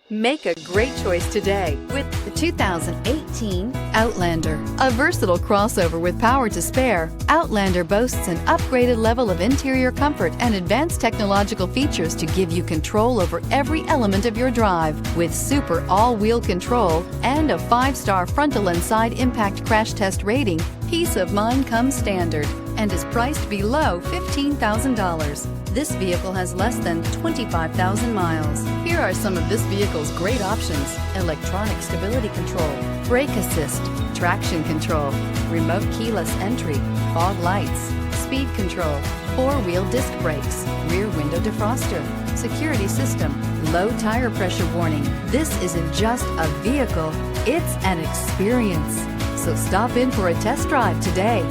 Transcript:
Make a great choice today with the 2018 Outlander. A versatile crossover with power to spare, Outlander boasts an upgraded level of interior comfort and advanced technological features to give you control over every element of your drive. With super all-wheel control and a 5-star frontal and side impact crash test rating, peace of mind comes standard and is priced below $15,000. This vehicle has less than 25,000 miles. Here are some of this vehicle's great options: electronic stability control, brake assist, traction control, remote keyless entry, fog lights, speed control, 4-wheel disc brakes, rear window defroster, security system, low tire pressure warning. This isn't just a vehicle, it's an experience. So stop in for a test drive today.